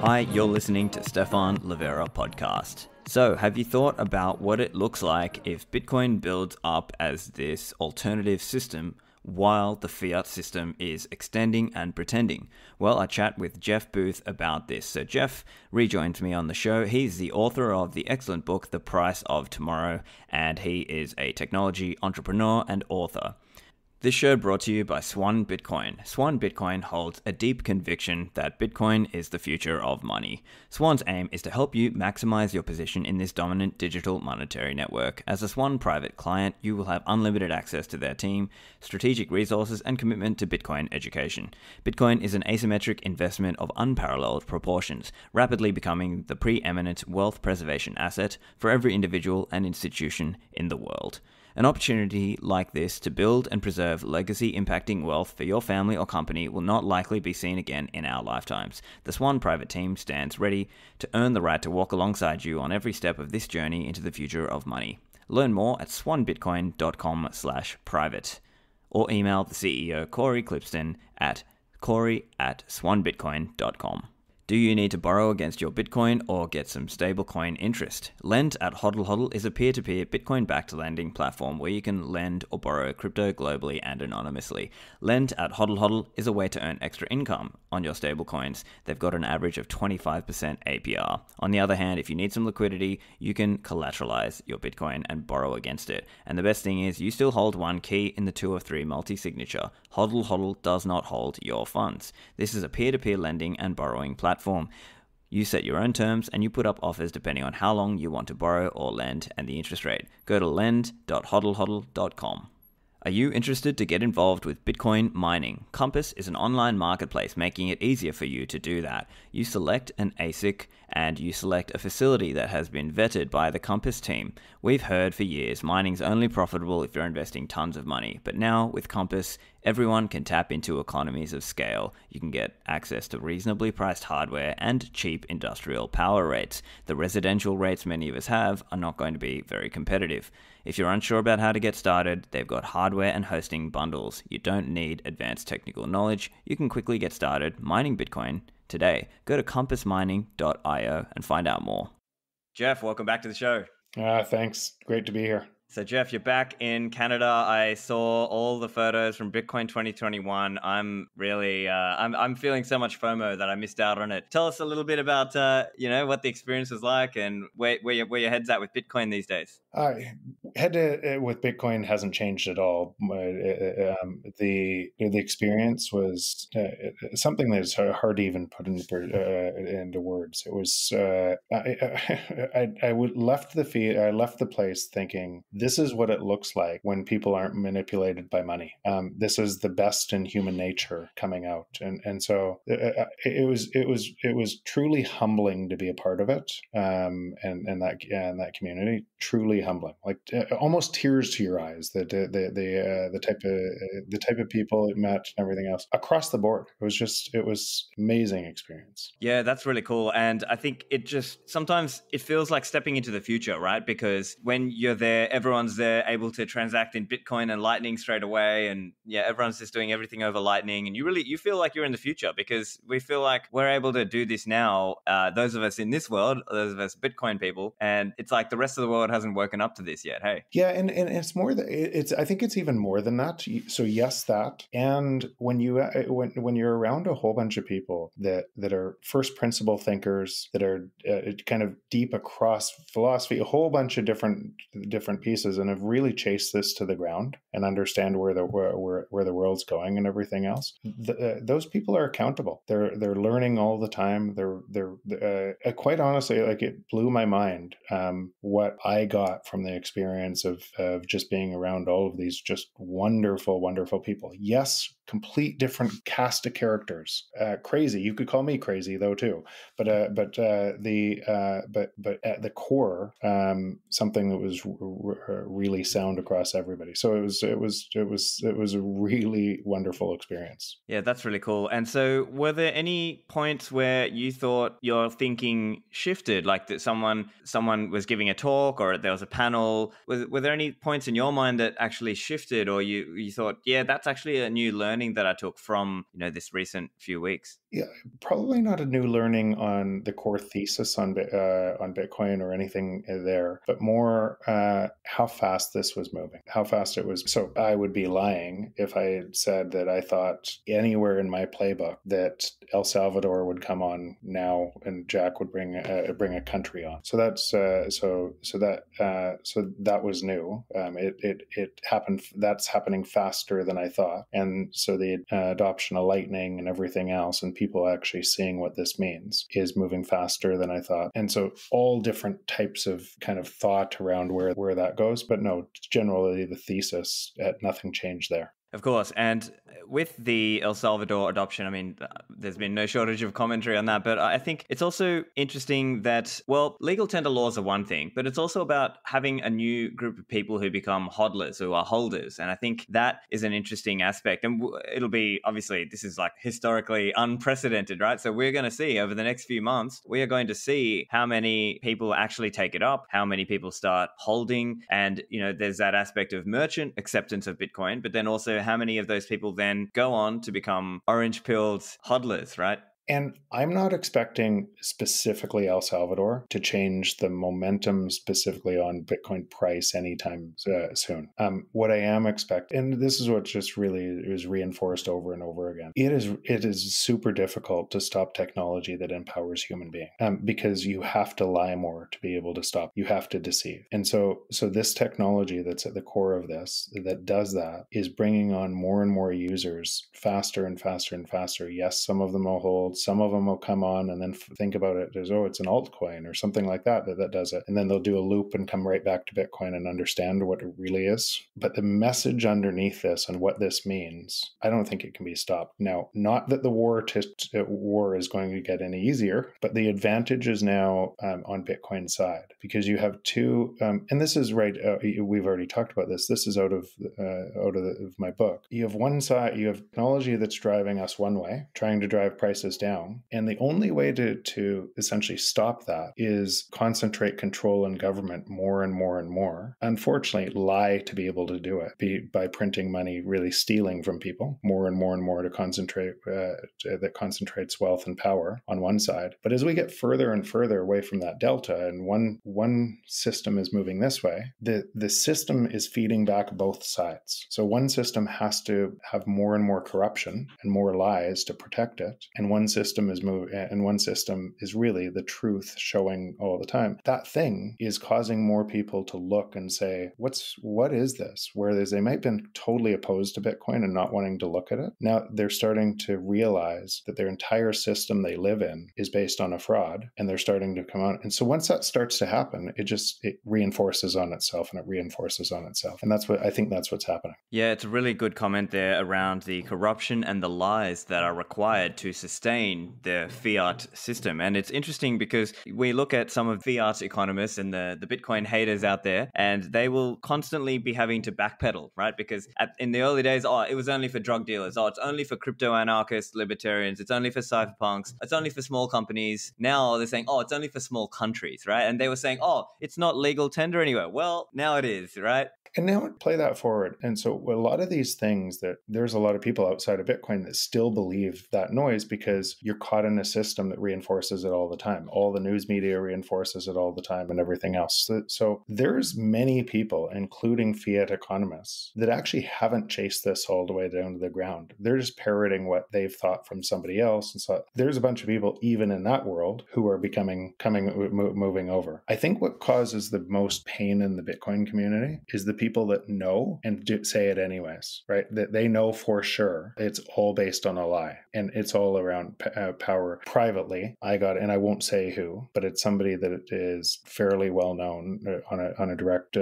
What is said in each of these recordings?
Hi, you're listening to Stephan Livera podcast. So, have you thought about what it looks like if Bitcoin builds up as this alternative system while the fiat system is extending and pretending? Well, I chat with Jeff Booth about this. So Jeff rejoins me on the show. He's the author of the excellent book, The Price of Tomorrow, and he is a technology entrepreneur and author. This show brought to you by Swan Bitcoin. Swan Bitcoin holds a deep conviction that Bitcoin is the future of money. Swan's aim is to help you maximize your position in this dominant digital monetary network. As a Swan private client, you will have unlimited access to their team, strategic resources, and commitment to Bitcoin education. Bitcoin is an asymmetric investment of unparalleled proportions, rapidly becoming the preeminent wealth preservation asset for every individual and institution in the world. An opportunity like this to build and preserve legacy-impacting wealth for your family or company will not likely be seen again in our lifetimes. The Swan private team stands ready to earn the right to walk alongside you on every step of this journey into the future of money. Learn more at swanbitcoin.com/private or email the CEO Corey Clipston at corey@swanbitcoin.com. Do you need to borrow against your Bitcoin or get some stablecoin interest? Lend at HODL HODL is a peer-to-peer Bitcoin-backed lending platform where you can lend or borrow crypto globally and anonymously. Lend at HODL HODL is a way to earn extra income on your stablecoins. They've got an average of 25% APR. On the other hand, if you need some liquidity, you can collateralize your Bitcoin and borrow against it. And the best thing is you still hold one key in the 2 of 3 multi-signature. HODL HODL does not hold your funds. This is a peer-to-peer lending and borrowing platform. You set your own terms and you put up offers depending on how long you want to borrow or lend and the interest rate. Go to lend.hodlhodl.com. Are you interested to get involved with Bitcoin mining? Compass is an online marketplace making it easier for you to do that. You select an ASIC and you select a facility that has been vetted by the Compass team. We've heard for years mining's only profitable if you're investing tons of money, but now with Compass, everyone can tap into economies of scale. You can get access to reasonably priced hardware and cheap industrial power rates. The residential rates many of us have are not going to be very competitive. If you're unsure about how to get started, they've got hardware and hosting bundles. You don't need advanced technical knowledge. You can quickly get started mining Bitcoin today. Go to compassmining.io and find out more. Jeff, welcome back to the show. Thanks. Great to be here. So Jeff, you're back in Canada. I saw all the photos from Bitcoin 2021. I'm really, I'm feeling so much FOMO that I missed out on it. Tell us a little bit about, what the experience was like and where your head's at with Bitcoin these days. With Bitcoin hasn't changed at all. The experience was something that is hard to even put into words. It was I left the place thinking, this is what it looks like when people aren't manipulated by money. This is the best in human nature coming out, and so it was truly humbling to be a part of it, and that community. Truly humbling, like almost tears to your eyes. The type of people it met and everything else across the board. It was amazing experience. Yeah, that's really cool. And I think sometimes it feels like stepping into the future, right? Because when you're there, everyone's there able to transact in Bitcoin and Lightning straight away. And yeah, everyone's just doing everything over Lightning. And you feel like you're in the future because we feel like we're able to do this now. Those of us in this world, those of us Bitcoin people, and it's like the rest of the world hasn't woken up to this yet. Hey. Yeah. And it's more that I think it's even more than that. So yes, that. And when you're around a whole bunch of people that are first principle thinkers, that are kind of deep across philosophy, a whole bunch of different pieces, and have really chased this to the ground and understand where the world's going and everything else. Those people are accountable. They're learning all the time. They're quite honestly, like, it blew my mind what I got from the experience of just being around all of these just wonderful, wonderful people. Yes, complete different cast of characters. Crazy. You could call me crazy though too. But at the core, something that was really sound across everybody. So it was a really wonderful experience. Yeah, that's really cool. And so, were there any points where you thought your thinking shifted, like that someone was giving a talk or there was a panel? Were there any points in your mind that actually shifted, or you thought, yeah, that's actually a new learning that I took from this recent few weeks? Yeah, probably not a new learning on the core thesis on Bitcoin or anything there, but more how fast this was moving, how fast it was. So I would be lying if I had said that I thought anywhere in my playbook that El Salvador would come on now and Jack would bring a country on. So that's so that was new. It happened. That's happening faster than I thought, and so the adoption of Lightning and everything else, and people actually seeing what this means is moving faster than I thought. And so all different types of kind of thought around where that goes. But no, generally the thesis, nothing changed there. Of course. And with the El Salvador adoption, I mean, there's been no shortage of commentary on that. But I think it's also interesting that, well, legal tender laws are one thing, but it's also about having a new group of people who become hodlers, who are holders. And I think that is an interesting aspect. And it'll be, obviously, this is like historically unprecedented, right? So we're going to see over the next few months, we are going to see how many people actually take it up, how many people start holding. And, there's that aspect of merchant acceptance of Bitcoin, but then also how many of those people then go on to become orange-pilled hodlers, right? And I'm not expecting specifically El Salvador to change the momentum specifically on Bitcoin price anytime soon. What I am expecting, and this is what just really is reinforced over and over again, it is super difficult to stop technology that empowers human beings because you have to lie more to be able to stop. You have to deceive. And so this technology that's at the core of this that does that is bringing on more and more users faster and faster and faster. Yes, some of them will hold. Some of them will come on and then think about it as, it's an altcoin or something like that does it. And then they'll do a loop and come right back to Bitcoin and understand what it really is. But the message underneath this and what this means, I don't think it can be stopped. Now, not that the war is going to get any easier, but the advantage is now on Bitcoin's side because you have two, and this is right, we've already talked about this. This is out of my book. You have one side, you have technology that's driving us one way, trying to drive prices down. And the only way to essentially stop that is concentrate control in government more and more and more. Unfortunately, lie to be able to do it by printing money, really stealing from people more and more and more to concentrate, that concentrates wealth and power on one side. But as we get further and further away from that delta and one system is moving this way, the system is feeding back both sides. So one system has to have more and more corruption and more lies to protect it. And one system is really the truth showing all the time. That thing is causing more people to look and say, what is this? Whereas they might have been totally opposed to Bitcoin and not wanting to look at it. Now they're starting to realize that their entire system they live in is based on a fraud, and they're starting to come out. And so once that starts to happen, it reinforces on itself and it reinforces on itself. And I think that's what's happening. Yeah, it's a really good comment there around the corruption and the lies that are required to sustain the fiat system. And it's interesting because we look at some of fiat economists and the Bitcoin haters out there, and they will constantly be having to backpedal, right? Because in the early days, it was only for drug dealers. It's only for crypto anarchists, libertarians. It's only for cypherpunks. It's only for small companies. Now they're saying, it's only for small countries, right? And they were saying, it's not legal tender anywhere. Well, now it is, right? And now play that forward. And so a lot of these things that there's a lot of people outside of Bitcoin that still believe that noise because you're caught in a system that reinforces it all the time. All the news media reinforces it all the time and everything else. So there's many people, including fiat economists, that actually haven't chased this all the way down to the ground. They're just parroting what they've thought from somebody else. And so there's a bunch of people, even in that world, who are moving over. I think what causes the most pain in the Bitcoin community is the people that know and say it anyways, right? That they know for sure it's all based on a lie and it's all around power privately. I got, and I won't say who, but it's somebody that is fairly well known on a direct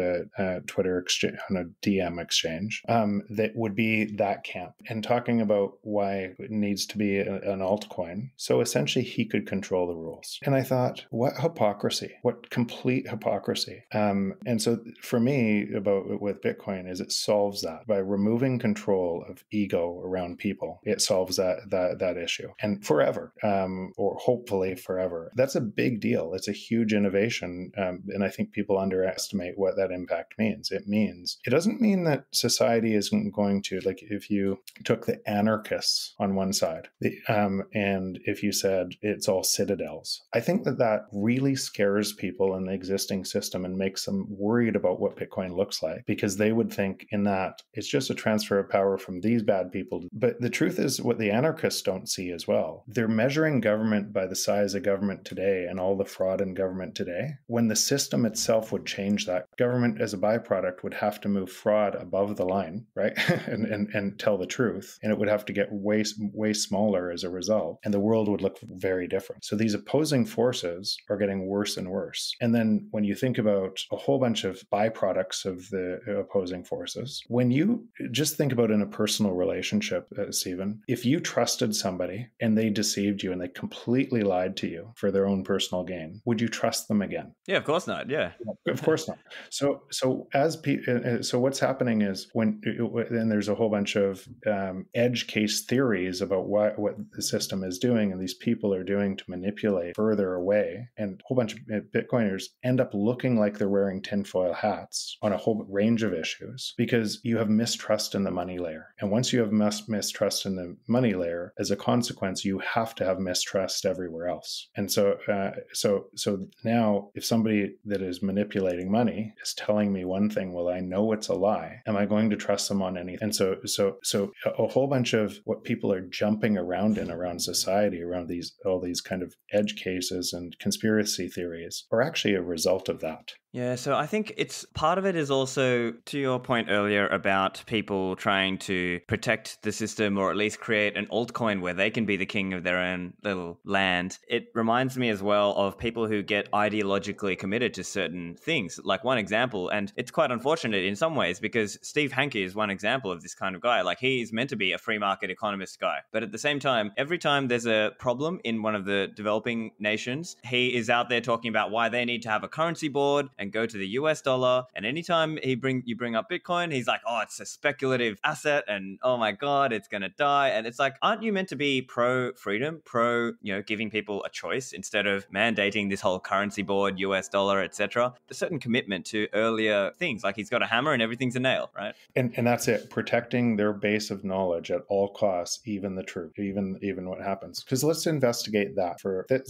Twitter exchange, on a DM exchange, that would be that camp, and talking about why it needs to be an altcoin. So essentially, he could control the rules. And I thought, what hypocrisy! What complete hypocrisy! And so for me, with Bitcoin, is it solves that by removing control of ego around people. It solves that issue, and forever, or hopefully forever. That's a big deal. It's a huge innovation, and I think people underestimate what that impact means. It doesn't mean that society isn't going to, like, if you took the anarchists on one side, and if you said it's all citadels, I think that really scares people in the existing system and makes them worried about what Bitcoin looks like, because they would think in that it's just a transfer of power from these bad people. But the truth is, what the anarchists don't see as well, they're measuring government by the size of government today and all the fraud in government today, when the system itself would change that. Government as a byproduct would have to move fraud above the line, right? and tell the truth, and it would have to get way smaller as a result, and the world would look very different. So these opposing forces are getting worse and worse. And then when you think about a whole bunch of byproducts of the opposing forces, when you just think about in a personal relationship, Stephen, if you trusted somebody and they deceived you and they completely lied to you for their own personal gain, would you trust them again? Yeah, of course not. Yeah, of course not. So what's happening is then there's a whole bunch of edge case theories about what the system is doing and these people are doing to manipulate further away, and a whole bunch of Bitcoiners end up looking like they're wearing tinfoil hats on a whole range of issues, because you have mistrust in the money layer. And once you have mistrust in the money layer, as a consequence, you have to have mistrust everywhere else. And so now if somebody that is manipulating money is telling me one thing, well, I know it's a lie. Am I going to trust them on anything? And so a whole bunch of what people are jumping around society, around all these kind of edge cases and conspiracy theories, are actually a result of that. Yeah, so I think it's part of it is also, to your point earlier about people trying to protect the system, or at least create an altcoin where they can be the king of their own little land. It reminds me as well of people who get ideologically committed to certain things. Like one example, and it's quite unfortunate in some ways, because Steve Hanke is one example of this kind of guy. Like, he's meant to be a free market economist guy, but at the same time, every time there's a problem in one of the developing nations, he is out there talking about why they need to have a currency board and go to the US dollar. And anytime you bring up Bitcoin, he's like, oh, it's a speculative asset, and oh my God, it's going to die. And it's like, aren't you meant to be pro freedom, pro, giving people a choice instead of mandating this whole currency board, US dollar, etc.? A certain commitment to earlier things, like he's got a hammer and everything's a nail, right? And that's it, protecting their base of knowledge at all costs, even the truth, even what happens. Because let's investigate that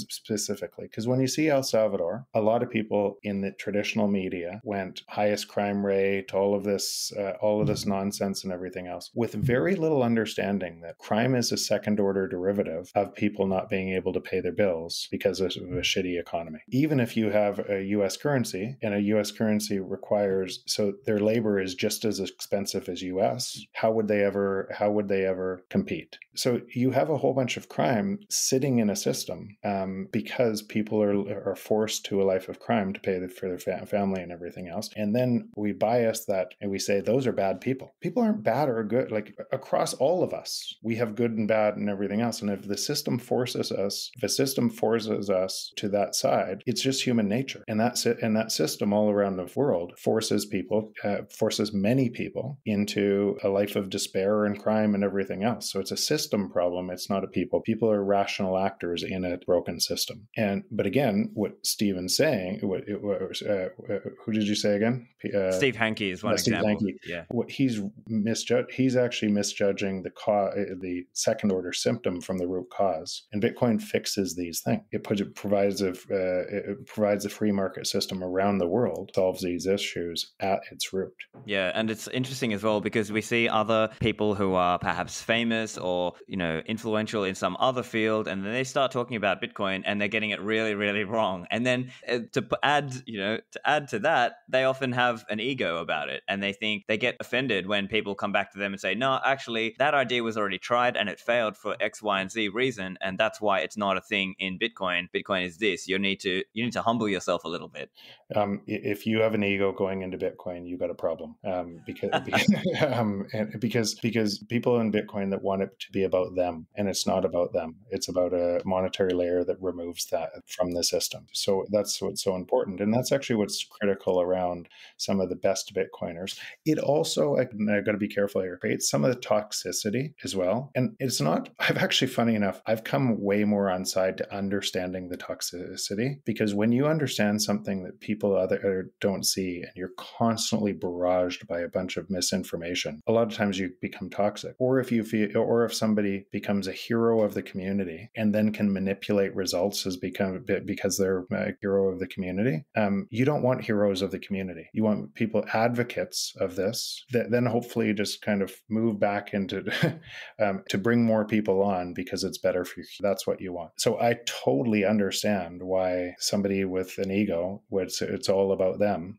specifically. Because when you see El Salvador, a lot of people in the traditional media went highest crime rate, all of this nonsense and everything else, with very little understanding that crime is a second order derivative of people not being able to pay their bills because of a shitty economy. Even if you have a US currency, and a US currency requires, so their labor is just as expensive as US, how would they ever compete? So you have a whole bunch of crime sitting in a system, because people are forced to a life of crime to pay for their family and everything else. And then we bias that and we say those are bad people. People aren't bad or good. Like, across all of us, we have good and bad and everything else. And if the system forces us to that side, it's just human nature. And that system all around the world forces many people into a life of despair and crime and everything else. So it's a system problem. It's not a people. People are rational actors in a broken system. But again, what Stephen's saying, who did you say again? Steve Hanke is one example. Hanke. Yeah. What he's actually misjudging the second order symptom from the root cause. And Bitcoin fixes these things. It provides a free market system around the world, solves these issues at its root. Yeah, and it's interesting as well because we see other people who are perhaps famous or, influential in some other field, and then they start talking about Bitcoin and they're getting it really, really wrong. And then to add, to add to that, they often have an ego about it, and they think they get offended when people come back to them and say, no, actually, that idea was already tried and it failed for X, Y, and Z reason, and that's why it's not a thing in Bitcoin. Bitcoin is this. You need to humble yourself a little bit. If you have an ego going into Bitcoin, you got a problem. Because people in Bitcoin that want it to be about them, and it's not about them. It's about a monetary layer that removes that from the system. So that's what's so important, and that's actually what's critical around some of the best Bitcoiners. It also, I've got to be careful here, creates some of the toxicity as well. And it's not. I've actually, funny enough, I've come way more on side to understanding the toxicity, because when you understand something that people don't see, and you're constantly barraged by a bunch of misinformation, a lot of times you become toxic. Or if somebody becomes a hero of the community and then can manipulate results because they're a hero of the community, you don't want heroes of the community. You want people, advocates of this, that then hopefully just kind of move back into to bring more people on because it's better for you. That's what you want. So I totally understand why somebody with an ego, it's all about them,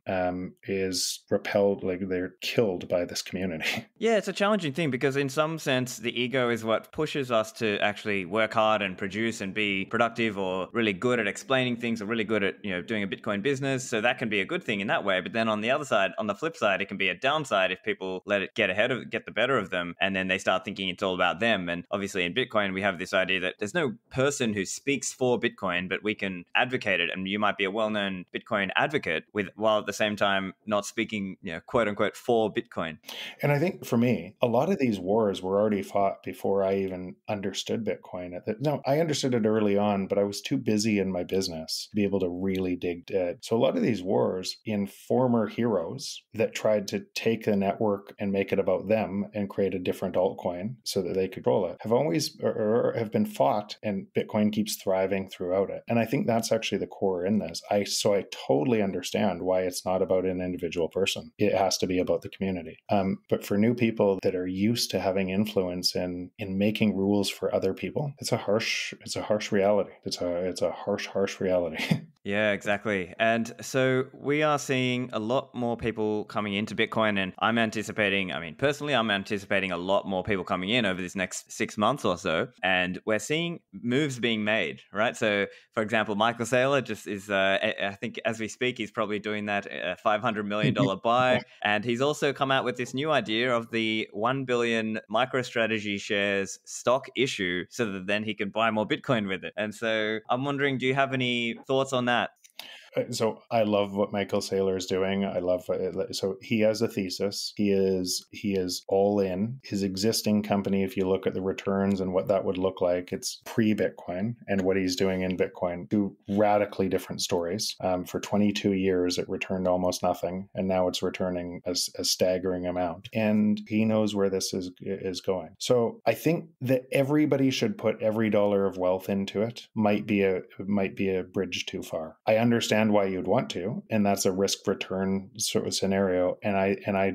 is repelled, like they're killed by this community. Yeah, it's a challenging thing because in some sense, the ego is what pushes us to actually work hard and produce and be productive, or really good at explaining things, or really good at, doing a Bitcoin business. So that can be a good thing in that way. But then on the other side, on the flip side, it can be a downside if people let it get the better of them, and then they start thinking it's all about them. And obviously in Bitcoin, we have this idea that there's no person who speaks for Bitcoin, but we can advocate it. And you might be a well-known Bitcoin advocate while at the same time not speaking, quote unquote, for Bitcoin. And I think for me, a lot of these wars were already fought before I even understood Bitcoin. No, I understood it early on, but I was too busy in my business to be able to really dig deep. So a lot of these wars in former heroes that tried to take the network and make it about them and create a different altcoin so that they could control it have always have been fought, and Bitcoin keeps thriving throughout it. And I think that's actually the core in this. I totally understand why it's not about an individual person. It has to be about the community. But for new people that are used to having influence in making rules for other people, it's a harsh reality. It's a harsh reality. Yeah, exactly. And so we are seeing a lot more people coming into Bitcoin, and I'm anticipating a lot more people coming in over this next 6 months or so. And we're seeing moves being made, right? So for example, Michael Saylor just is, I think as we speak, he's probably doing that $500 million buy. And he's also come out with this new idea of the 1 billion MicroStrategy shares stock issue so that then he can buy more Bitcoin with it. And so I'm wondering, do you have any thoughts on that? So I love what Michael Saylor is doing. I love so he has a thesis. He is all in. His existing company, if you look at the returns and what that would look like, it's pre-Bitcoin, and what he's doing in Bitcoin, two radically different stories. For 22 years, it returned almost nothing, and now it's returning a staggering amount. And he knows where this is going. So I think that everybody should put every dollar of wealth into it. Might be a bridge too far. I understand why you'd want to, and that's a risk return sort of scenario. And I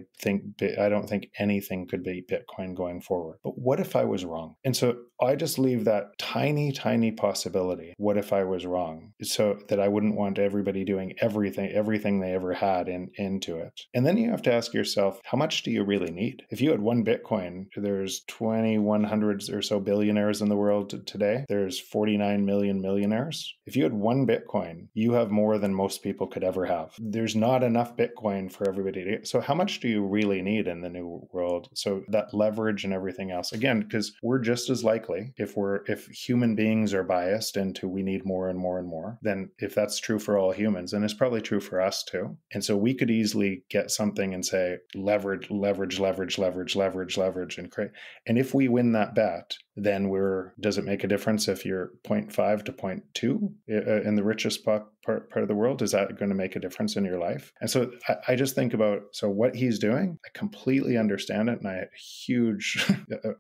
don't think anything could beat Bitcoin going forward. But what if I was wrong? And so I just leave that tiny possibility. What if I was wrong? So that I wouldn't want everybody doing everything they ever had into it. And then you have to ask yourself, how much do you really need? If you had one Bitcoin, there's 2,100 or so billionaires in the world today. There's 49 million millionaires. If you had one Bitcoin, you have more than most people could ever have. There's not enough Bitcoin for everybody to. So how much do you really need in the new world? So that leverage and everything else, again, because we're just as likely, if human beings are biased into we need more and more and more, then if that's true for all humans, then it's probably true for us too. And so we could easily get something and say leverage and create. And if we win that bet, then does it make a difference if you're 0.5 to 0.2 in the richest part of the world? Is that going to make a difference in your life? And so I just think about, so what he's doing, I completely understand it, and I huge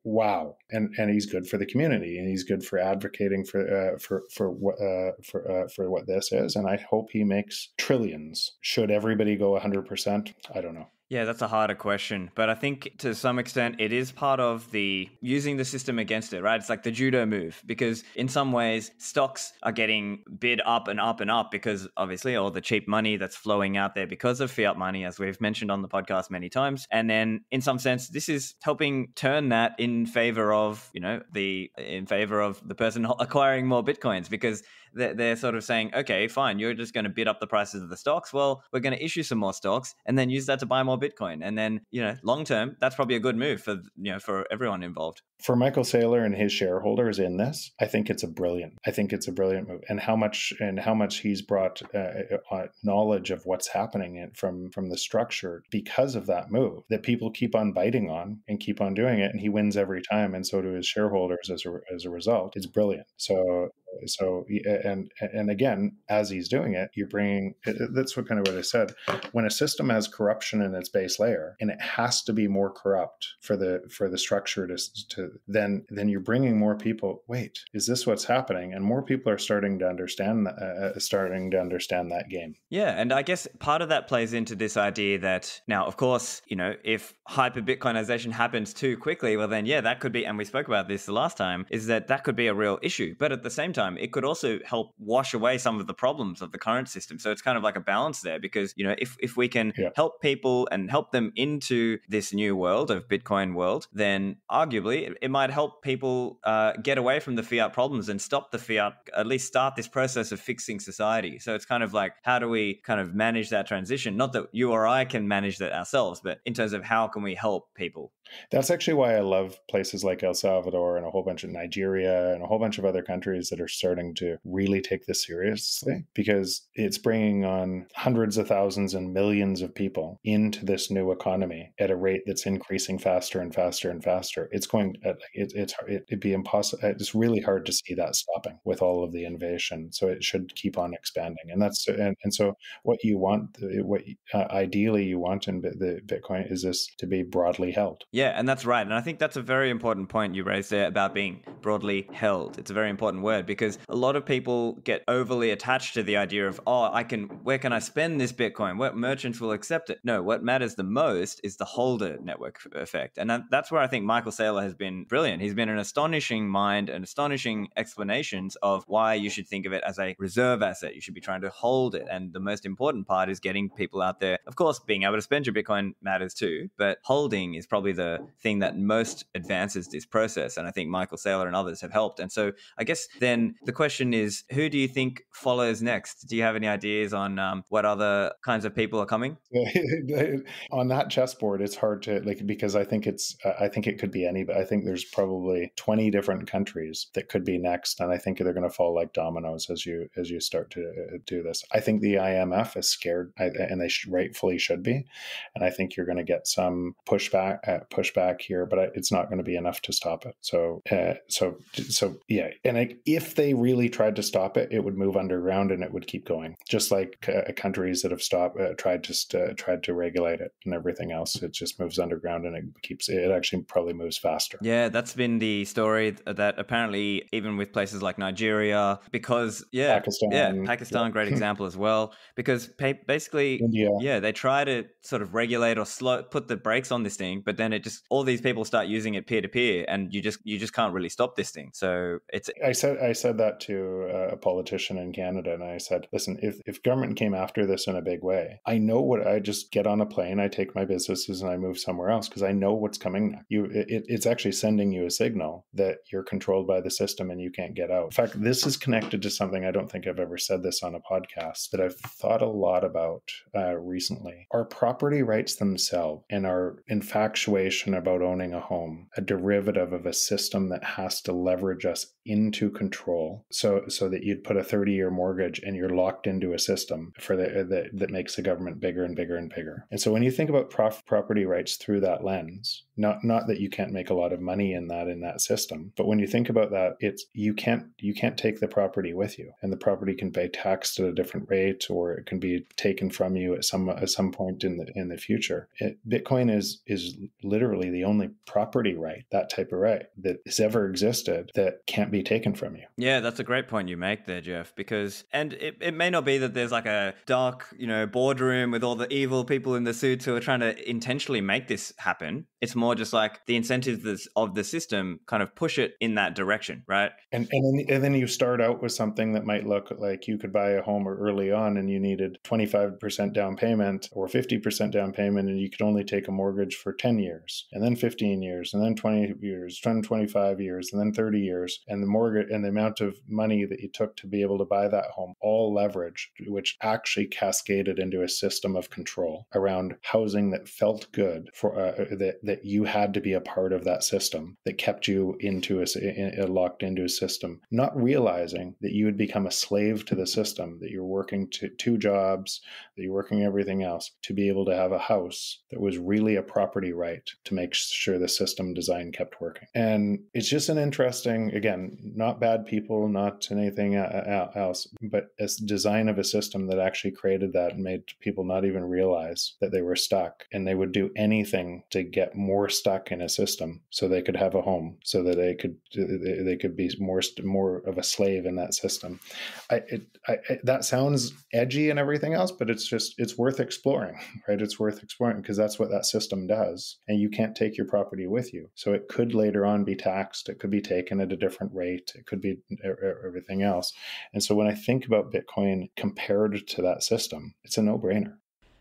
wow. And he's good for the community, and he's good for advocating for what this is. And I hope he makes trillions. Should everybody go 100%? I don't know. Yeah, that's a harder question. But I think to some extent it is part of the using the system against it, right? It's like the judo move, because in some ways stocks are getting bid up and up and up because obviously all the cheap money that's flowing out there because of fiat money, as we've mentioned on the podcast many times. And then in some sense, this is helping turn that in favor of, in favor of the person acquiring more Bitcoins, because they're sort of saying, okay, fine, you're just going to bid up the prices of the stocks. Well, we're going to issue some more stocks and then use that to buy more Bitcoin. And then, long term, that's probably a good move for everyone involved. For Michael Saylor and his shareholders in this, I think it's a brilliant move, and how much he's brought knowledge of what's happening from the structure because of that move that people keep on biting on and keep on doing it, and he wins every time, and so do his shareholders as a result. It's brilliant. So and again, as he's doing it, you're bringing, that's what I said, when a system has corruption in its base layer and it has to be more corrupt for the structure to then you're bringing more people. Wait, is this what's happening? And more people are starting to understand that game. Yeah, and I guess part of that plays into this idea that now, of course, if hyper Bitcoinization happens too quickly, well then, yeah, that could be, and we spoke about this the last time, is that could be a real issue. But at the same time, it could also help wash away some of the problems of the current system. So it's kind of like a balance there, because, if we can help people and help them into this new world of Bitcoin world, then arguably it might help people get away from the fiat problems and stop the fiat, at least start this process of fixing society. So it's kind of like, how do we kind of manage that transition? Not that you or I can manage that ourselves, but in terms of how can we help people? That's actually why I love places like El Salvador and a whole bunch of Nigeria and a whole bunch of other countries that are starting to really take this seriously, because it's bringing on hundreds of thousands and millions of people into this new economy at a rate that's increasing faster and faster and faster. It's going, it'd be impossible. It's really hard to see that stopping with all of the innovation. So it should keep on expanding. And that's, and so what you want, ideally you want in the Bitcoin is this to be broadly held. Yeah, and that's right. And I think that's a very important point you raised there about being broadly held. It's a very important word, because a lot of people get overly attached to the idea of, where can I spend this Bitcoin? What merchants will accept it? No, what matters the most is the holder network effect. And that's where I think Michael Saylor has been brilliant. He's been an astonishing mind and astonishing explanations of why you should think of it as a reserve asset. You should be trying to hold it. And the most important part is getting people out there. Of course, being able to spend your Bitcoin matters too, but holding is probably the thing that most advances this process. And I think Michael Saylor and others have helped. And so I guess then the question is, who do you think follows next? Do you have any ideas on what other kinds of people are coming? On that chessboard, it's hard to because I think it could be anybody. I think there's probably 20 different countries that could be next. And I think they're going to fall like dominoes as you start to do this. I think the IMF is scared, and they rightfully should be. And I think you're going to get some pushback here, but it's not going to be enough to stop it. So yeah. And if they really tried to stop it, it would move underground and it would keep going, just like countries that have tried to regulate it and everything else. It just moves underground and it actually probably moves faster. Yeah, that's been the story that apparently even with places like Nigeria, because Pakistan, great example as well, because basically India, they try to sort of regulate or put the brakes on this thing, but then all these people start using it peer to peer, and you just can't really stop this thing. So I said that to a politician in Canada, and I said, listen, if government came after this in a big way, I just get on a plane, I take my businesses and I move somewhere else, because I know what's coming next. It's actually sending you a signal that you're controlled by the system and you can't get out. In fact, this is connected to something, I don't think I've ever said this on a podcast, that I've thought a lot about recently. Our property rights themselves and our infatuation about owning a home, a derivative of a system that has to leverage us into control, so that you'd put a 30-year mortgage and you're locked into a system that makes the government bigger and bigger and bigger. And so when you think about property rights through that lens, Not that you can't make a lot of money in that system, but when you think about that, it's you can't take the property with you, and the property can pay tax at a different rate, or it can be taken from you at some point in the future. Bitcoin is literally the only property right, that type of right, that has ever existed that can't be taken from you. Yeah, that's a great point you make there, Jeff, because, and it may not be that there's like a dark, boardroom with all the evil people in the suits who are trying to intentionally make this happen. It's more just like the incentives of the system kind of push it in that direction, right? And then you start out with something that might look like you could buy a home early on and you needed 25% down payment or 50% down payment, and you could only take a mortgage for 10 years, and then 15 years, and then 20 years, 25 years, and then 30 years. And the mortgage and the amount of money that you took to be able to buy that home, all leveraged, which actually cascaded into a system of control around housing that felt good for that you had to be a part of that system, that kept you locked into a system, not realizing that you would become a slave to the system, that you're working two jobs, that you're working everything else to be able to have a house that was really a property right, to make sure the system design kept working. And it's just an interesting, again, not bad people, not anything else, but a design of a system that actually created that and made people not even realize that they were stuck, and they would do anything to get more stuck in a system so they could have a home, so that they could be more of a slave in that system. That sounds edgy and everything else, but it's worth exploring, right? It's worth exploring because that's what that system does, and you can't take your property with you. So it could later on be taxed. It could be taken at a different rate. It could be everything else. And so when I think about Bitcoin compared to that system, it's a no-brainer.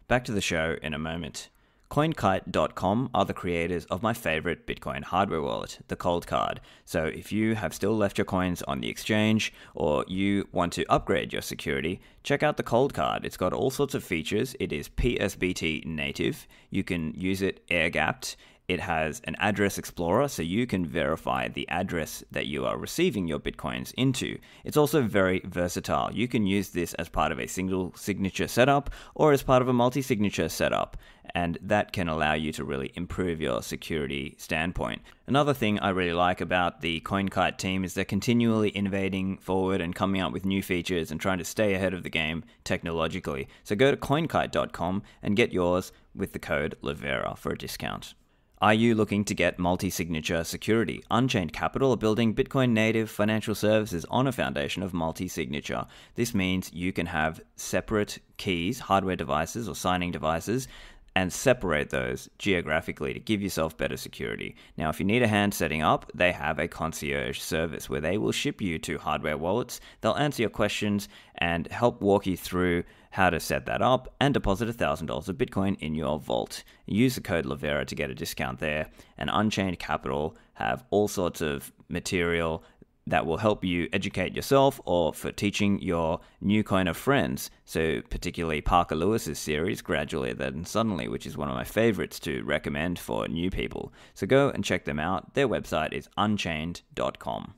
Back to the show in a moment. CoinKite.com are the creators of my favorite Bitcoin hardware wallet, the Cold Card. So if you have still left your coins on the exchange, or you want to upgrade your security, check out the Cold Card. It's got all sorts of features. It is PSBT native. You can use it air-gapped. It has an address explorer, so you can verify the address that you are receiving your Bitcoins into. It's also very versatile. You can use this as part of a single signature setup or as part of a multi-signature setup, and that can allow you to really improve your security standpoint. Another thing I really like about the CoinKite team is they're continually innovating forward and coming up with new features and trying to stay ahead of the game technologically. So go to CoinKite.com and get yours with the code Livera for a discount. Are you looking to get multi-signature security? Unchained Capital are building Bitcoin-native financial services on a foundation of multi-signature. This means you can have separate keys, hardware devices or signing devices, and separate those geographically to give yourself better security. Now, if you need a hand setting up, they have a concierge service where they will ship you to hardware wallets. They'll answer your questions and help walk you through how to set that up and deposit $1,000 of Bitcoin in your vault. Use the code Livera to get a discount there. And Unchained Capital have all sorts of material that will help you educate yourself or for teaching your new coiner friends. So particularly Parker Lewis's series, Gradually Then Suddenly, which is one of my favorites to recommend for new people. So go and check them out. Their website is unchained.com.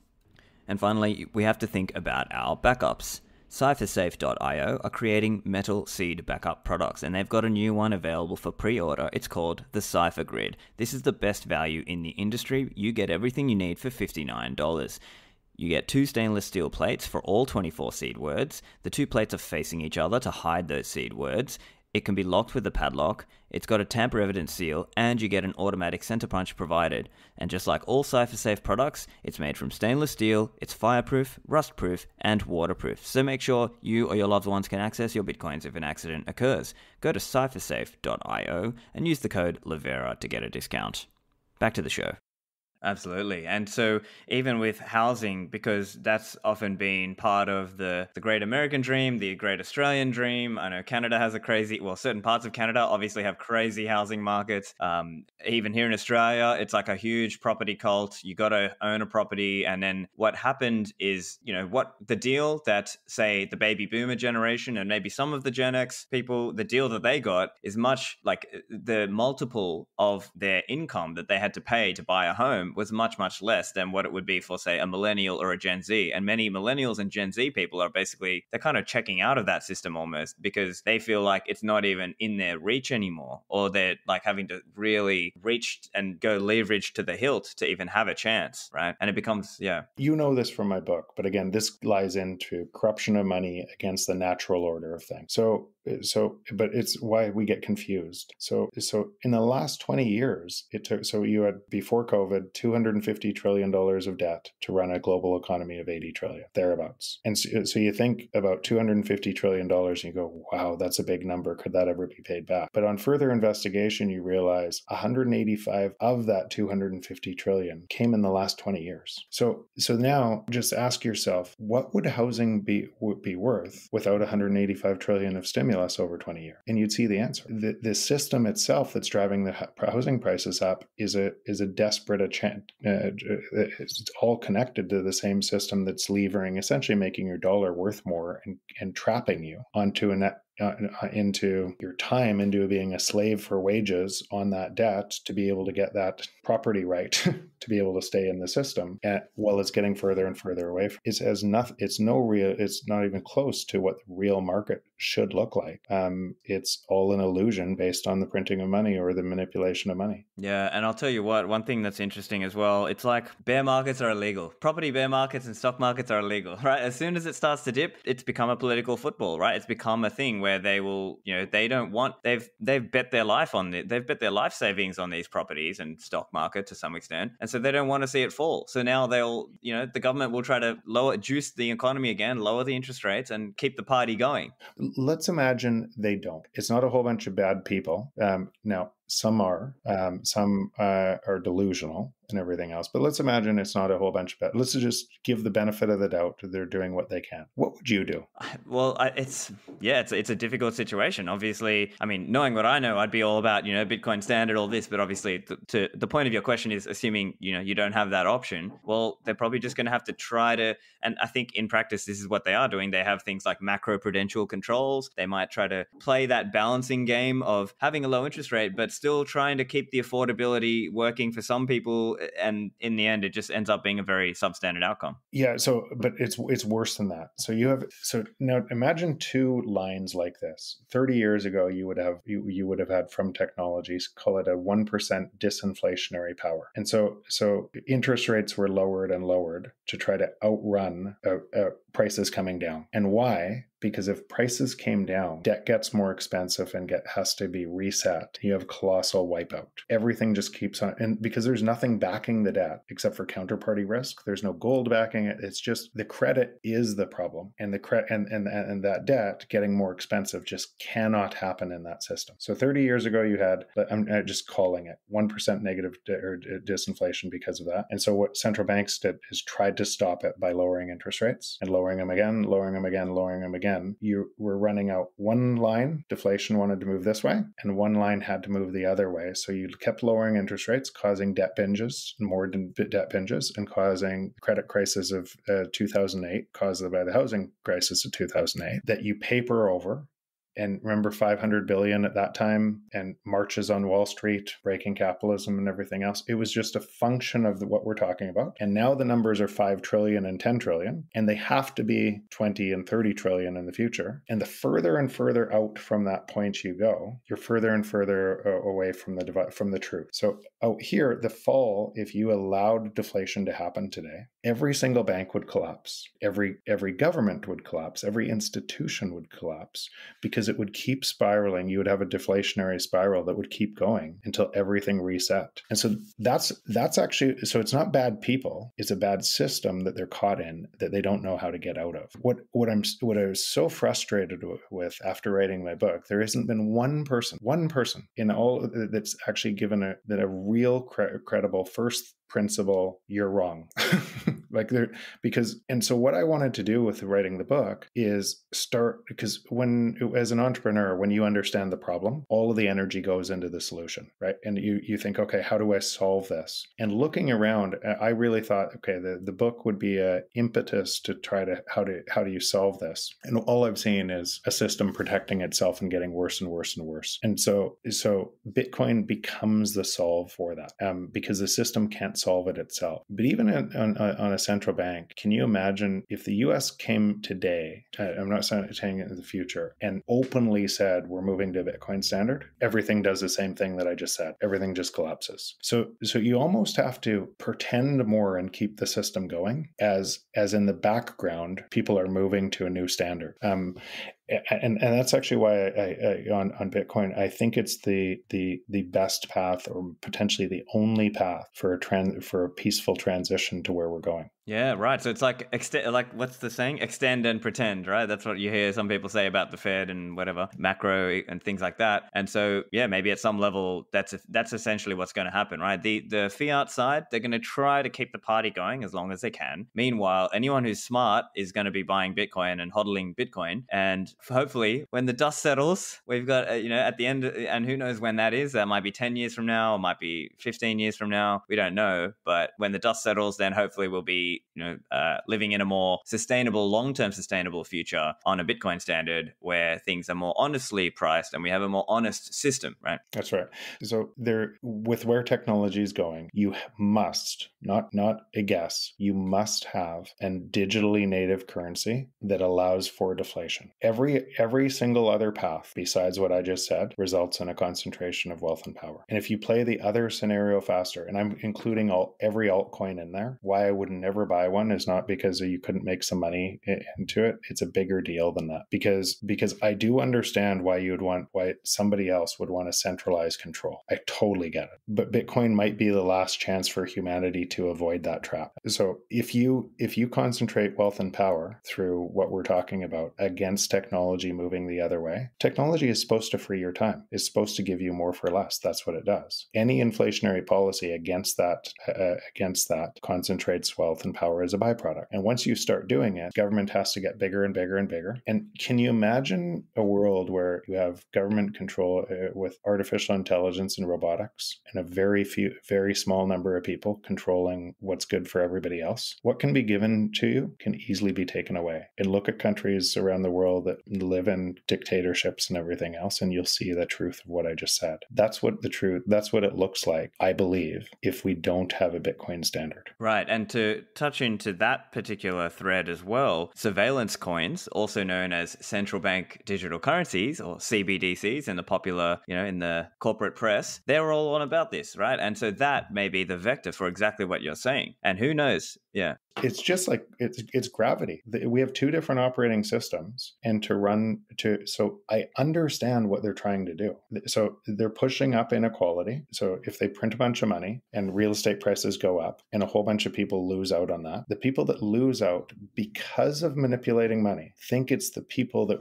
And finally, we have to think about our backups. CipherSafe.io are creating metal seed backup products, and they've got a new one available for pre-order. It's called the Cypher Grid. This is the best value in the industry. You get everything you need for $59. You get 2 stainless steel plates for all 24 seed words. The 2 plates are facing each other to hide those seed words. It can be locked with a padlock. It's got a tamper-evident seal, and you get an automatic center punch provided. And just like all CipherSafe products, it's made from stainless steel, it's fireproof, rust-proof, and waterproof. So make sure you or your loved ones can access your Bitcoins if an accident occurs. Go to CipherSafe.io and use the code Livera to get a discount. Back to the show. Absolutely. And so even with housing, because that's often been part of the great American dream, the great Australian dream. I know Canada has certain parts of Canada obviously have crazy housing markets. Even here in Australia, it's like a huge property cult. You got to own a property. And then what happened is, what the deal that, say, the baby boomer generation and maybe some of the Gen X people, the deal that they got is much like the multiple of their income that they had to pay to buy a home home was much, much less than what it would be for, say, a millennial or a Gen Z. And many millennials and Gen Z people are basically, they're kind of checking out of that system almost because they feel like it's not even in their reach anymore, or they're like having to really reach and go leverage to the hilt to even have a chance, right? And it becomes, yeah. You know this from my book, but again, this lies into corruption of money against the natural order of things. But it's why we get confused. So in the last 20 years, it took, so you had before COVID, $250 trillion of debt to run a global economy of 80 trillion, thereabouts. And so you think about $250 trillion and you go, wow, that's a big number. Could that ever be paid back? But on further investigation, you realize 185 of that 250 trillion came in the last 20 years. So now just ask yourself, what would housing be worth without 185 trillion of stimulus over 20 years? And you'd see the answer. The system itself that's driving the housing prices up is a desperate it's all connected to the same system that's levering, essentially making your dollar worth more and trapping you onto a net into your time, into being a slave for wages on that debt to be able to get that property right to be able to stay in the system, while it's getting further and further away. It's not even close to what the real market should look like. It's all an illusion based on the printing of money or the manipulation of money. Yeah, and I'll tell you what, one thing that's interesting as well, it's like bear markets are illegal. Property bear markets and stock markets are illegal, right? As soon as it starts to dip, it's become a political football, right? It's become a thing where they will, they've bet their life on it. They've bet their life savings on these properties and stock market to some extent. And so they don't want to see it fall. So now the government will try to juice the economy again, lower the interest rates and keep the party going. Let's imagine they don't. It's not a whole bunch of bad people. Now, some are delusional and everything else. But let's imagine it's not a whole bunch of bad. Let's just give the benefit of the doubt that they're doing what they can. What would you do? Well, it's a difficult situation. Obviously, I mean, knowing what I know, I'd be all about, Bitcoin standard, all this. But obviously, to the point of your question is assuming, you don't have that option. Well, they're probably just going to have to try to, and I think in practice, this is what they are doing. They have things like macro-prudential controls. They might try to play that balancing game of having a low interest rate, but still trying to keep the affordability working for some people. And in the end, it just ends up being a very substandard outcome. Yeah. But it's worse than that. So now imagine two lines like this. 30 years ago, you would have had from technologies, call it a 1% disinflationary power. And so interest rates were lowered and lowered to try to outrun prices coming down. And why? Because if prices came down, debt gets more expensive and has to be reset. You have colossal wipeout. Everything just keeps on, and because there's nothing backing the debt except for counterparty risk. There's no gold backing it. It's just the credit is the problem, and and that debt getting more expensive just cannot happen in that system. So 30 years ago, you had, I'm just calling it 1% negative disinflation because of that. And so what central banks did is tried to stop it by lowering interest rates and lowering them again, lowering them again, lowering them again. You were running out one line, deflation wanted to move this way, and one line had to move the other way. So you kept lowering interest rates, causing debt binges, more debt binges, and causing credit crisis of 2008, caused by the housing crisis of 2008, that you paper over. And remember, 500 billion at that time, and marches on Wall Street, breaking capitalism and everything else. It was just a function of what we're talking about. And now the numbers are 5 trillion and 10 trillion, and they have to be 20 and 30 trillion in the future. And the further and further out from that point you go, you're further and further away from the truth. So out here, the fall, if you allowed deflation to happen today, every single bank would collapse. Every government would collapse. Every institution would collapse, because it would keep spiraling. You would have a deflationary spiral that would keep going until everything reset. And so that's actually, so it's not bad people, it's a bad system that they're caught in that they don't know how to get out of. What I was so frustrated with after writing my book, there hasn't been one person in all that's actually given a real credible first principle, you're wrong. like there, because, and so what I wanted to do with writing the book is start, because as an entrepreneur, when you understand the problem, all of the energy goes into the solution, right? And you think, okay, how do I solve this? And looking around, I really thought, okay, the book would be a impetus to try to, how do you solve this? And all I've seen is a system protecting itself and getting worse and worse and worse. And so Bitcoin becomes the solve for that, because the system can't solve it itself. But even on a central bank, can you imagine if the US came today, I'm not saying it in the future, and openly said, we're moving to Bitcoin standard, everything does the same thing that I just said. Everything just collapses. So you almost have to pretend more and keep the system going as in the background, people are moving to a new standard. And that's actually why I on Bitcoin, I think it's the best path, or potentially the only path for a peaceful transition to where we're going. Yeah, right. So it's like what's the saying? Extend and pretend, right? That's what you hear some people say about the Fed and whatever, macro and things like that. And so, yeah, maybe at some level, that's essentially what's going to happen, right? The fiat side, they're going to try to keep the party going as long as they can. Meanwhile, anyone who's smart is going to be buying Bitcoin and hodling Bitcoin. And hopefully, when the dust settles, we've got, at the end, and who knows when that is? That might be 10 years from now, or might be 15 years from now. We don't know. But when the dust settles, then hopefully we'll be living in a more sustainable, long-term sustainable future on a Bitcoin standard where things are more honestly priced and we have a more honest system, right? That's right. So with where technology is going, you must, not a guess, you must have a digitally native currency that allows for deflation. Every single other path besides what I just said results in a concentration of wealth and power. And if you play the other scenario faster, and I'm including every altcoin in there, why I would never buy one is not because you couldn't make some money into it. It's a bigger deal than that, because I do understand why somebody else would want to centralize control. I totally get it. But Bitcoin might be the last chance for humanity to avoid that trap. So if you concentrate wealth and power through what we're talking about against technology moving the other way, technology is supposed to free your time. It's supposed to give you more for less. That's what it does. Any inflationary policy against that concentrates wealth and power as a byproduct. And once you start doing it, government has to get bigger and bigger and bigger. And can you imagine a world where you have government control with artificial intelligence and robotics, and a very small number of people controlling what's good for everybody else? What can be given to you can easily be taken away. And look at countries around the world that live in dictatorships and everything else, and you'll see the truth of what I just said. That's what it looks like, I believe, if we don't have a Bitcoin standard. Right. And to touch into that particular thread as well, surveillance coins, also known as central bank digital currencies, or CBDCs in the popular, in the corporate press, they're all on about this, right? And so that may be the vector for exactly what you're saying. And who knows? Yeah. It's just like it's gravity. We have two different operating systems, and so I understand what they're trying to do. So they're pushing up inequality. So if they print a bunch of money and real estate prices go up and a whole bunch of people lose out on that, the people that lose out because of manipulating money think it's the people that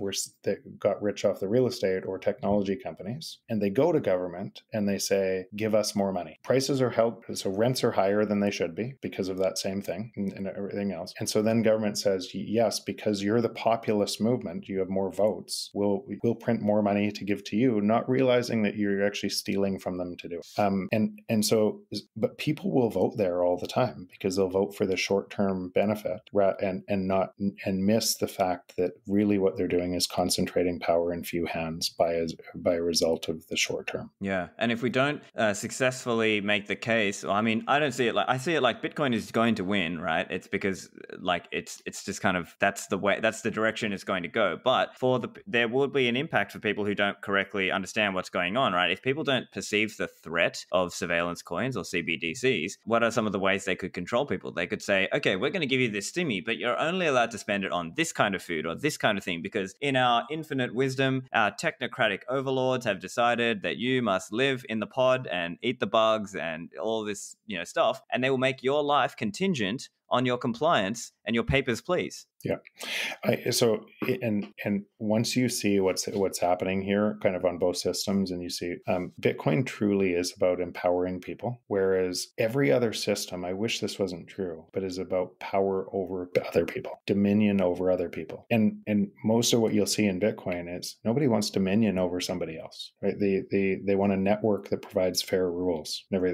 got rich off the real estate or technology companies, and they go to government and they say, give us more money. Prices are held, so rents are higher than they should be because of that same thing. And everything else. And so then government says, yes, because you're the populist movement, you have more votes, we'll print more money to give to you, not realizing that you're actually stealing from them to do it. But people will vote there all the time because they'll vote for the short-term benefit and miss the fact that really what they're doing is concentrating power in few hands by a result of the short term. Yeah. And if we don't successfully make the case, I don't see it I see it like Bitcoin is going to win, right? It's because it's just kind of, that's the direction it's going to go. But there will be an impact for people who don't correctly understand what's going on, right? If people don't perceive the threat of surveillance coins or CBDCs, what are some of the ways they could control people? They could say, okay, we're going to give you this stimmy, but you're only allowed to spend it on this kind of food or this kind of thing, because in our infinite wisdom, our technocratic overlords have decided that you must live in the pod and eat the bugs and all this, stuff, and they will make your life contingent on your compliance and your papers, please. Yeah. And once you see what's happening here, kind of on both systems, and you see Bitcoin truly is about empowering people, whereas every other system, I wish this wasn't true, but is about power over other people, dominion over other people. And most of what you'll see in Bitcoin is nobody wants dominion over somebody else, right? They want a network that provides fair rules and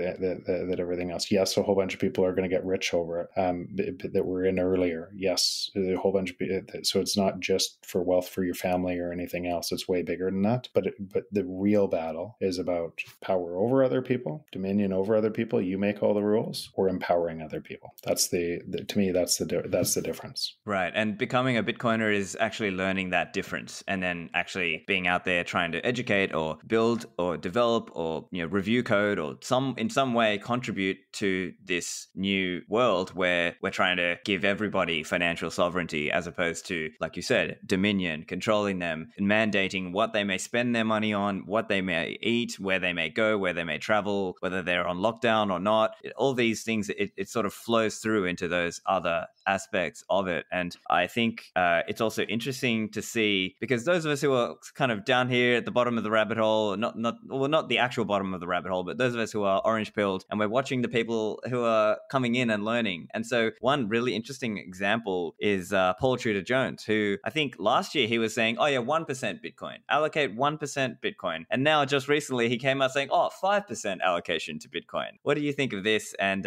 everything else. Yes, a whole bunch of people are going to get rich over it that were in earlier. Yes, a whole bunch of people. So it's not just for wealth for your family or anything else. It's way bigger than that. But the real battle is about power over other people, dominion over other people. You make all the rules, or empowering other people. That's to me, that's the difference. Right. And becoming a Bitcoiner is actually learning that difference, and then actually being out there trying to educate or build or develop or review code or in some way contribute to this new world where we're trying to give everybody financial sovereignty, as opposed to, like you said, dominion, controlling them and mandating what they may spend their money on, what they may eat, where they may go, where they may travel, whether they're on lockdown or not. All these things, it sort of flows through into those other aspects of it. And I think it's also interesting to see, because those of us who are kind of down here at the bottom of the rabbit hole, not the actual bottom of the rabbit hole, but those of us who are orange pilled, and we're watching the people who are coming in and learning. And so one really interesting example is Paul Tudor Jones, who I think last year he was saying, 1% Bitcoin, allocate 1% Bitcoin. And now just recently he came out saying, 5% allocation to Bitcoin. What do you think of this? And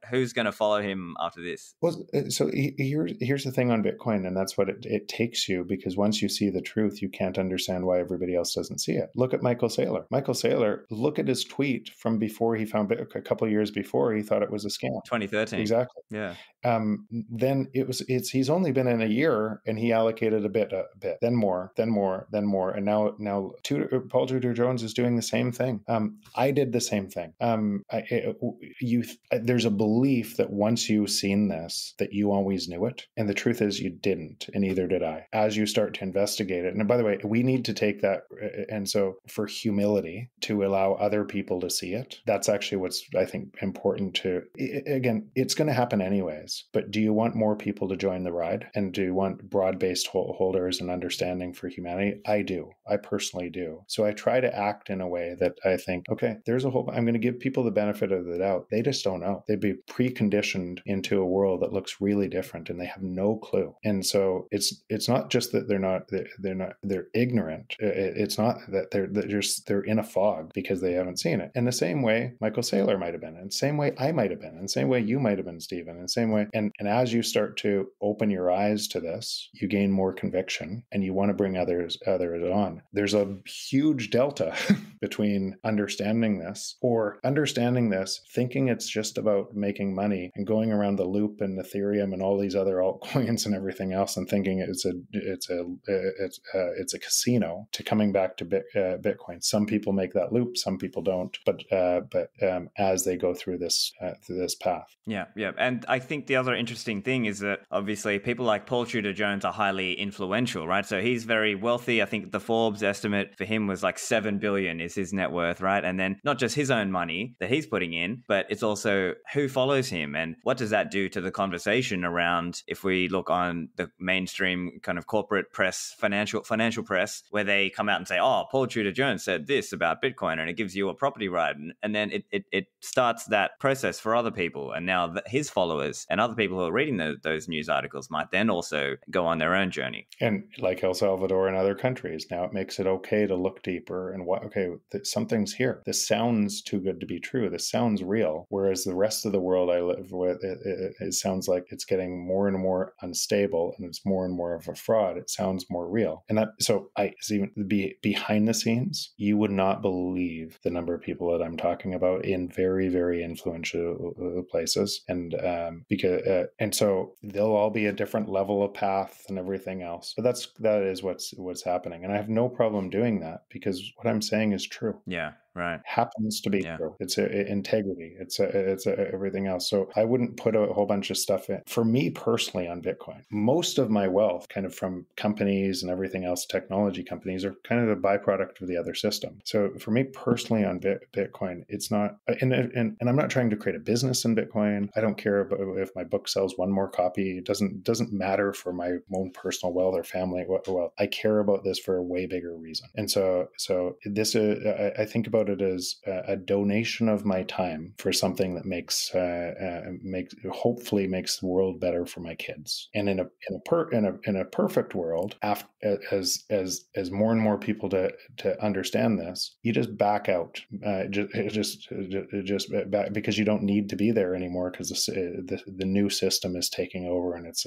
who's going to follow him after this? Well, so here's the thing on Bitcoin, and that's what it takes you, because once you see the truth, you can't understand why everybody else doesn't see it. Look at Michael Saylor. Michael Saylor, look at his tweet from before he found Bitcoin. A couple of years before, he thought it was a scam. 2013. Exactly. Yeah. Then he's only been in a year, and he allocated a bit, then more, and now Paul Tudor Jones is doing the same thing. I did the same thing. There's a belief that once you've seen this, that you always knew it, and the truth is you didn't, and neither did I. As you start to investigate it, and by the way, we need to take that, and so for humility to allow other people to see it, that's actually what's, I think, important to. Again, it's going to happen anyways. But do you want more people to join the ride? And do you want broad-based holders and understanding for humanity? I do. I personally do. So I try to act in a way that I think, okay, I'm going to give people the benefit of the doubt. They just don't know. They'd be preconditioned into a world that looks really different, and they have no clue. And so it's not just that they're ignorant. It's not that they're in a fog because they haven't seen it. In the same way Michael Saylor might have been, in the same way I might have been, in the same way you might have been, Stephen, in the same way. And as you start to open your eyes to this, you gain more conviction, and you want to bring others on. There's a huge delta between understanding this, thinking it's just about making money and going around the loop and Ethereum and all these other altcoins and everything else, and thinking it's a casino, to coming back to Bitcoin. Some people make that loop, some people don't. But as they go through this path. Yeah. And I think the other interesting thing is that obviously people like Paul Tudor Jones are highly influential, right? So he's very wealthy. I think the Forbes estimate for him was like 7 billion is his net worth, right? And then not just his own money that he's putting in, but it's also who follows him, and what does that do to the conversation around, if we look on the mainstream kind of corporate press, financial press, where they come out and say, Paul Tudor Jones said this about Bitcoin and it gives you a property right. And then it starts that process for other people. And now his followers and other people who are reading those news articles might then also go on their own journey. And like El Salvador and other countries, now it makes it okay to look deeper and something's here. This sounds too good to be true. This sounds real. Whereas the rest of the world I live with, it sounds like it's getting more and more unstable, and it's more and more of a fraud. It sounds more real. And behind the scenes, you would not believe the number of people that I'm talking about in very, very influential places. And so they'll all be a different level of path and everything else. But that is what's happening. And I have no problem doing that, because what I'm saying is true. Yeah. Right. happens to be Yeah. true. It's integrity. It's everything else. So I wouldn't put a whole bunch of stuff in. For me personally on Bitcoin, most of my wealth kind of from companies and everything else, technology companies, are kind of a byproduct of the other system. So for me personally on Bitcoin, it's not, and I'm not trying to create a business in Bitcoin. I don't care about if my book sells one more copy. It doesn't matter for my own personal wealth or family wealth. I care about this for a way bigger reason. And so this, I think about it as a donation of my time for something that hopefully makes the world better for my kids. And in a perfect world, as more and more people to understand this, you just back out, just back, because you don't need to be there anymore, because the new system is taking over and it's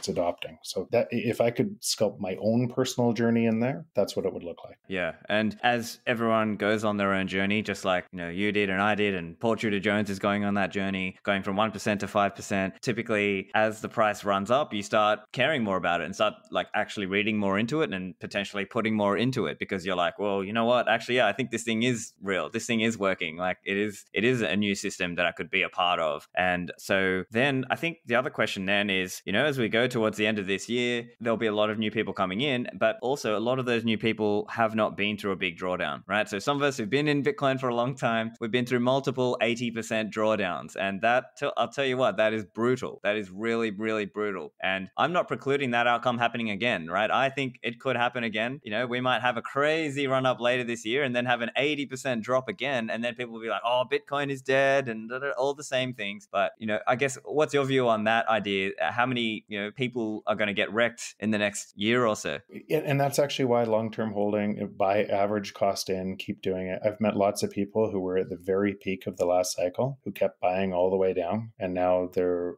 adopting. So that if I could sculpt my own personal journey in there, that's what it would look like. Yeah. And as everyone goes on their own journey, just like, you did and I did, and Paul Tudor Jones is going on that journey, going from 1% to 5%. Typically, as the price runs up, you start caring more about it and start like actually reading more into it and potentially putting more into it, because you're like, well, you know what? Actually, yeah, I think this thing is real. This thing is working. Like it is a new system that I could be a part of. And so then I think the other question then is, as we go towards the end of this year, there'll be a lot of new people coming in, but also a lot of those new people have not been through a big drawdown, right? So some of us who've been in Bitcoin for a long time, we've been through multiple 80% drawdowns. And I'll tell you what, that is brutal. That is really, really brutal. And I'm not precluding that outcome happening again, right? I think it could happen again. We might have a crazy run up later this year and then have an 80% drop again. And then people will be like, oh, Bitcoin is dead and all the same things. But, I guess what's your view on that idea? How many, people are going to get wrecked in the next year or so? And that's actually why long-term holding, buy average cost in, keep doing it. I've met lots of people who were at the very peak of the last cycle who kept buying all the way down, and now they're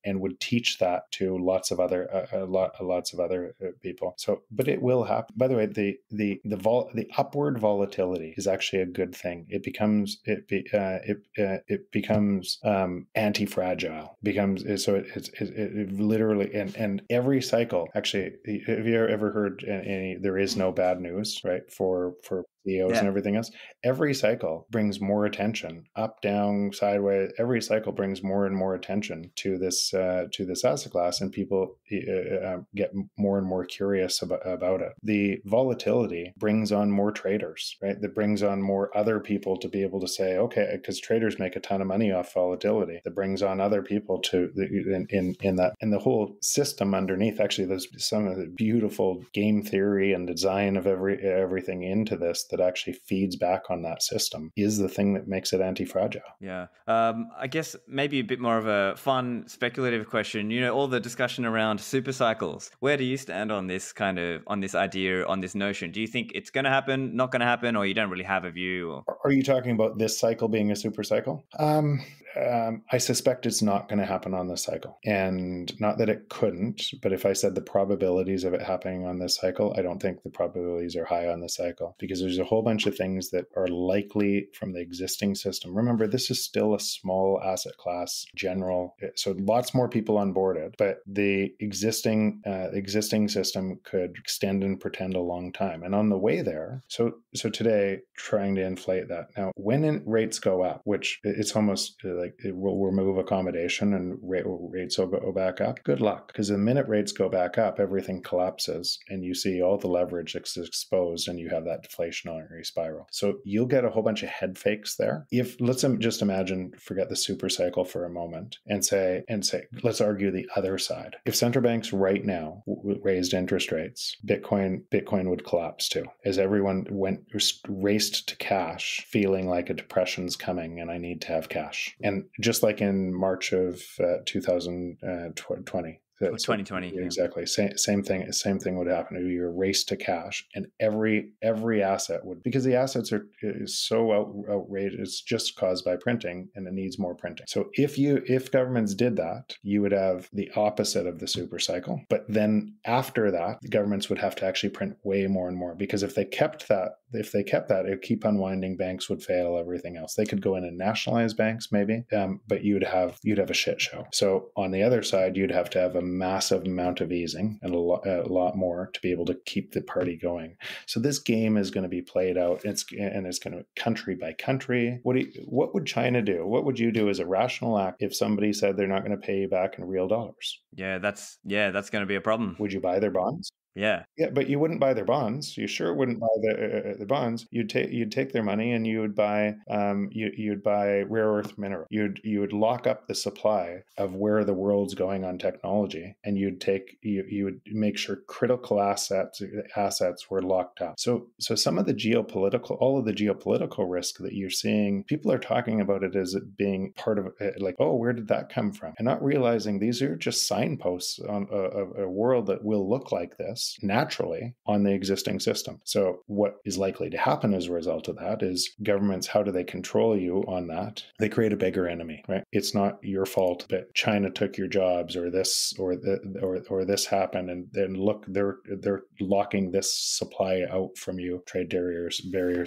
and would teach that to lots of other people. So, but it will happen. By the way, the upward volatility is actually a good thing. It becomes anti-fragile. It literally, and every cycle. Actually, have you ever heard any? There is no bad news, right? For CEOs and everything else. Every cycle brings more attention, up, down, sideways. Every cycle brings more and more attention to this asset class, and people get more and more curious about it. The volatility brings on more traders, right? That brings on more other people to be able to say, okay, because traders make a ton of money off volatility. That brings on other people to in that, and the whole system underneath. Actually, there's some of the beautiful game theory and design of everything into this that actually feeds back on that system is the thing that makes it anti-fragile. Yeah. I guess maybe a bit more of a fun, speculative question. All the discussion around supercycles. Where do you stand on this idea, on this notion? Do you think it's going to happen, not going to happen, or you don't really have a view? Or... Are you talking about this cycle being a supercycle? I suspect it's not going to happen on this cycle. And not that it couldn't, but if I said the probabilities of it happening on this cycle, I don't think the probabilities are high on this cycle, because there's a whole bunch of things that are likely from the existing system. Remember, this is still a small asset class, general. So lots more people onboarded, but the existing system could extend and pretend a long time. And on the way there, so today, trying to inflate that. Now, when rates go up, which it's almost like it will remove accommodation and rates will go back up, good luck. Because the minute rates go back up, everything collapses and you see all the leverage exposed and you have that deflationary spiral. So you'll get a whole bunch of head fakes there. If let's just imagine, forget the super cycle for a moment and say, let's argue the other side. If central banks right now raised interest rates, Bitcoin would collapse too, as everyone raced to cash, feeling like a depression's coming and I need to have cash. And just like in March of 2020. 2020. Exactly. Same thing would happen. You're race to cash, and every asset would, because the assets is so outrageous. It's just caused by printing, and it needs more printing. So if governments did that, you would have the opposite of the super cycle. But then after that, the governments would have to actually print way more and more, because if they kept that, it would keep unwinding. Banks would fail. Everything else, they could go in and nationalize banks maybe, but you'd have a shit show. So on the other side, you'd have to have a massive amount of easing and a lot more to be able to keep the party going. So this game is going to be played out. It's going to country by country. What would China do? What would you do as a rational act if somebody said they're not going to pay you back in real dollars? Yeah, that's going to be a problem. Would you buy their bonds? Yeah. Yeah, but you wouldn't buy their bonds. You sure wouldn't buy the bonds. You'd take their money and you would buy you'd buy rare earth mineral. You would lock up the supply of where the world's going on technology, and you would make sure critical assets were locked up. So some of all of the geopolitical risk that you're seeing, people are talking about it as it being part of like, oh, where did that come from? And not realizing these are just signposts on a world that will look like this naturally on the existing system. So what is likely to happen as a result of that is governments, how do they control you on that? They create a bigger enemy, right? It's not your fault that China took your jobs or this or this happened, and then look, they're locking this supply out from you, trade barriers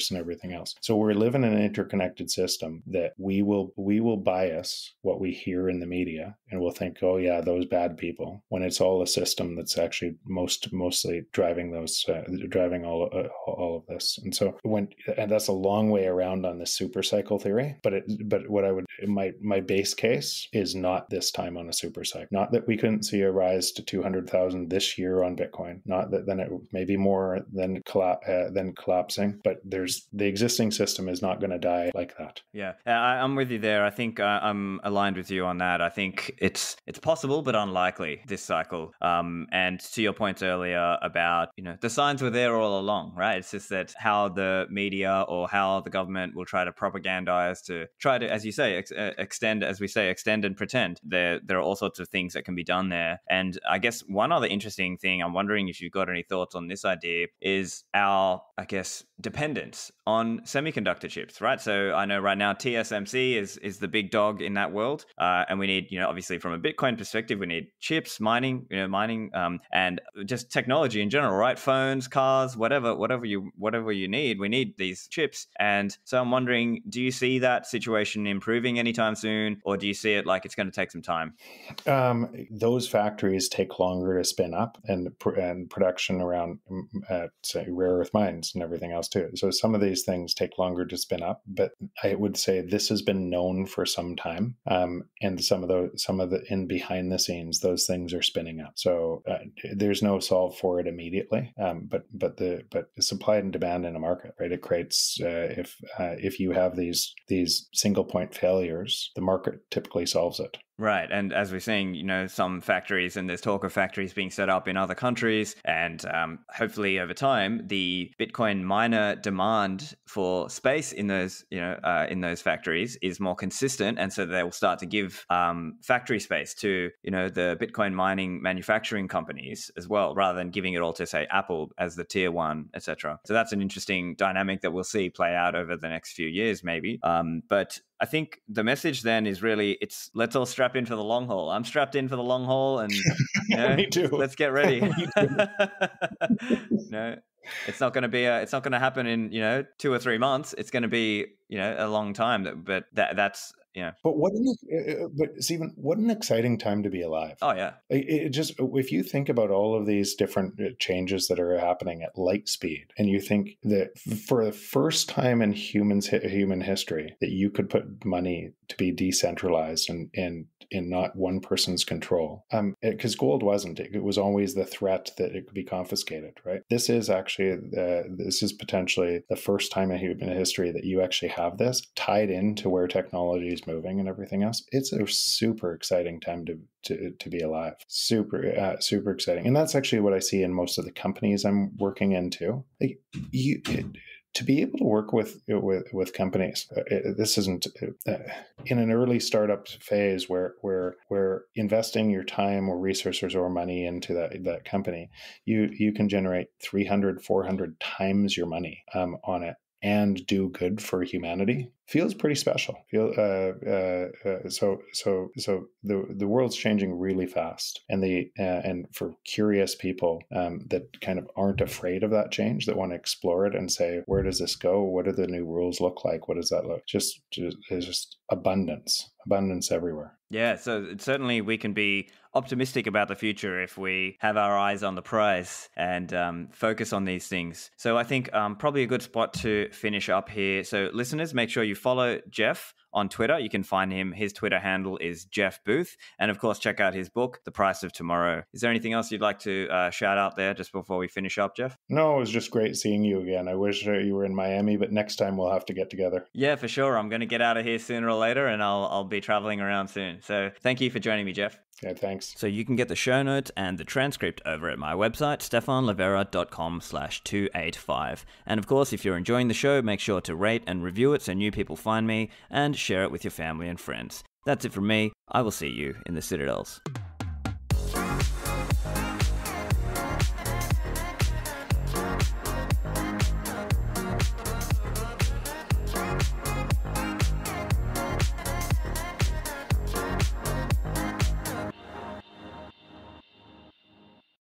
and everything else. So we're living in an interconnected system that we will bias what we hear in the media, and we'll think, oh yeah, those bad people, when it's all a system that's actually mostly driving all of this. And so and that's a long way around on the supercycle theory, but what I would, my base case is not this time on a supercycle. Not that we couldn't see a rise to 200,000 this year on Bitcoin, not that then it may be more than collapsing, but the existing system is not going to die like that. Yeah, I'm with you there. I think I'm aligned with you on that. I think it's possible, but unlikely this cycle. And to your point earlier about, the signs were there all along, right? It's just that how the media or how the government will try to propagandize to try to, as you say, extend and pretend. There are all sorts of things that can be done there. And I guess one other interesting thing, I'm wondering if you've got any thoughts on this idea, is our, I guess, dependence on semiconductor chips, right? So I know right now TSMC is the big dog in that world, and we need, obviously from a Bitcoin perspective, we need chips, mining, and just technology in general, right? Phones, cars, whatever you need, we need these chips. And so I'm wondering, do you see that situation improving anytime soon, or do you see it like it's going to take some time? Those factories take longer to spin up, and production around, say, rare earth mines and everything else too. So some of these things take longer to spin up, but I would say this has been known for some time. And some of the in behind the scenes, those things are spinning up. So there's no solve for it immediately. But the supply and demand in a market, right? It creates if you have these single point failures, the market typically solves it. Right. And as we're seeing, some factories, and there's talk of factories being set up in other countries. And hopefully over time, the Bitcoin miner demand for space in those, in those factories is more consistent. And so they will start to give factory space to, the Bitcoin mining manufacturing companies as well, rather than giving it all to, say, Apple as the tier one, etc. So that's an interesting dynamic that we'll see play out over the next few years, maybe. But I think the message then is really, let's all strap in for the long haul. I'm strapped in for the long haul, and Me too. Let's get ready. It's not going to happen in 2 or 3 months. It's going to be a long time. But that's. But Stephen, what an exciting time to be alive. Oh yeah. It just, if you think about all of these different changes that are happening at light speed, and you think that for the first time in human history that you could put money to be decentralized and in not one person's control, because gold wasn't. It was always the threat that it could be confiscated, right? This is potentially the first time in human history that you actually have this tied into where technology is moving and everything else. It's a super exciting time to be alive. Super exciting. And that's actually what I see in most of the companies I'm working into. Like to be able to work with companies, this isn't in an early startup phase where investing your time or resources or money into that company, you can generate 300, 400 times your money on it and do good for humanity. feels pretty special. So the world's changing really fast, and for curious people that kind of aren't afraid of that change, that want to explore it and say, where does this go? What do the new rules look like? What does that look? It's just abundance everywhere. Yeah, so certainly we can be optimistic about the future if we have our eyes on the prize and focus on these things. So I think probably a good spot to finish up here. So listeners, make sure you follow Jeff on Twitter. You can find him. His Twitter handle is Jeff Booth. And of course, check out his book, The Price of Tomorrow. Is there anything else you'd like to shout out there just before we finish up, Jeff? No, it was just great seeing you again. I wish you were in Miami, but next time we'll have to get together. Yeah, for sure. I'm going to get out of here sooner or later, and I'll be traveling around soon. So thank you for joining me, Jeff. Yeah, thanks. So you can get the show notes and the transcript over at my website, stephanlivera.com/285. And of course, if you're enjoying the show, make sure to rate and review it so new people find me, and share it with your family and friends. That's it from me. I will see you in the Citadels.